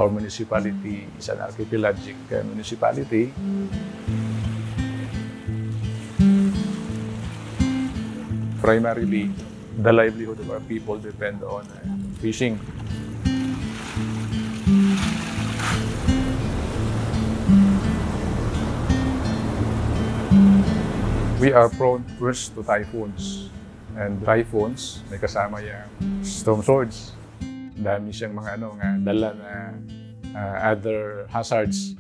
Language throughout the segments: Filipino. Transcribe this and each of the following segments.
our municipality is an archipelagic municipality. Primarily, the livelihood of our people depend on fishing. We are prone first to typhoons. And typhoons, may kasama yung storm surge. Dami siyang mga dala na other hazards.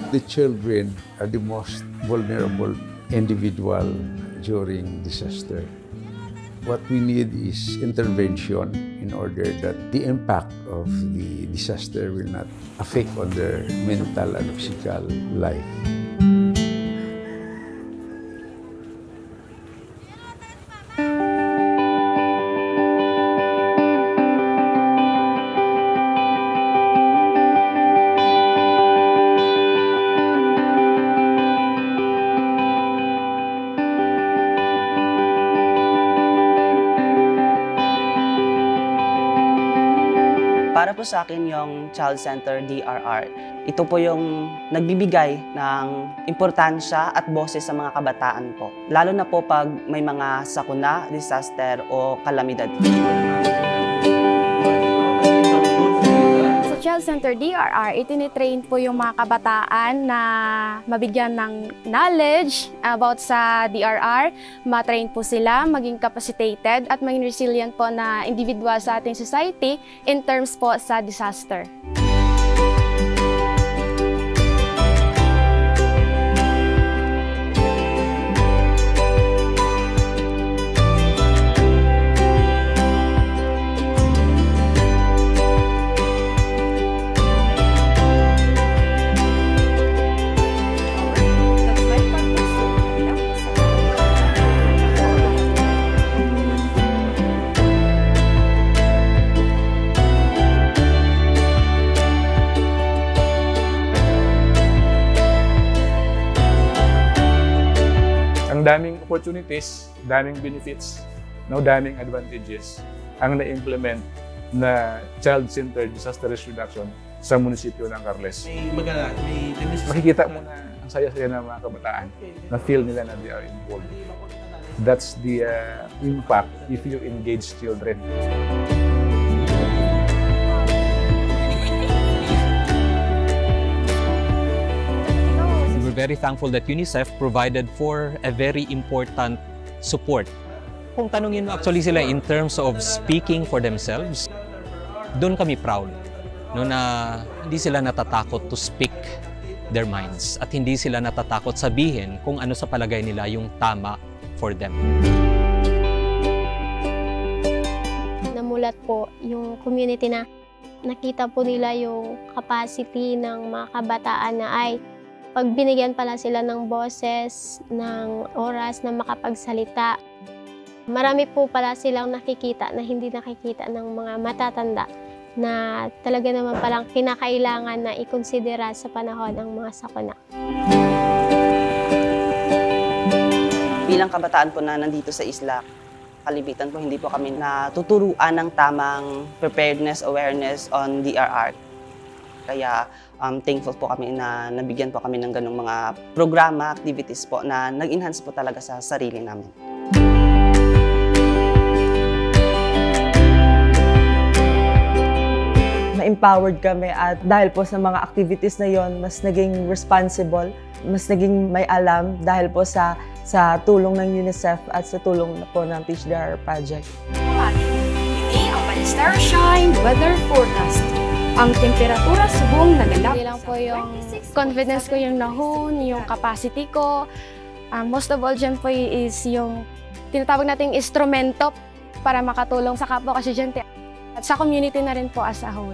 The children are the most vulnerable individual during disaster. What we need is intervention in order that the impact of the disaster will not affect on their mental and physical life. Para po sa akin yung Child Center DRR, ito po yung nagbibigay ng importansya at boses sa mga kabataan po. Lalo na po pag may mga sakuna, disaster o kalamidad. Sa Child Center DRR, itinitrain po yung mga kabataan na mabigyan ng knowledge about sa DRR, matrain po sila, maging capacitated at maging resilient po na individual sa ating society in terms po sa disaster. Ang daming opportunities, daming benefits, daming advantages ang na-implement na child-centered disaster risk reduction sa munisipyo ng Carles. Makikita mo na ang saya-saya ng mga kabataan na feel nila na they are involved. That's the impact if you engage children. We're very thankful that UNICEF provided for a very important support. Kung tanungin mo actually sila in terms of speaking for themselves, doon kami proud na hindi sila natatakot to speak their minds at hindi sila natatakot sabihin kung ano sa palagay nila yung tama for them. Namulat po yung community na nakita po nila yung capacity ng mga kabataan na ay pag binigyan pala sila ng boses, ng oras na makapagsalita, marami po pala silang nakikita na hindi nakikita ng mga matatanda na talaga naman palang kinakailangan na ikonsidera sa panahon ng mga sakuna. Bilang kabataan po na nandito sa isla, kalimitan po hindi po kami natuturuan ng tamang preparedness, awareness on DRR. Kaya thankful po kami na nabigyan po kami ng ganung mga programa, activities po na nag-enhance po talaga sa sarili namin. Na-empowered kami at dahil po sa mga activities na yon, mas naging responsible, mas naging may alam dahil po sa tulong ng UNICEF at sa tulong po ng Teach DRR Project. Ini ang Balistar Shine Weather Forecast. Ang temperatura sa buong nagalap. Hindi lang po yung confidence ko yung nahon, yung capacity ko. Most of all dyan po is yung tinatawag nating instrumento para makatulong sa kapwa kaestudyante at sa community na rin po as a whole.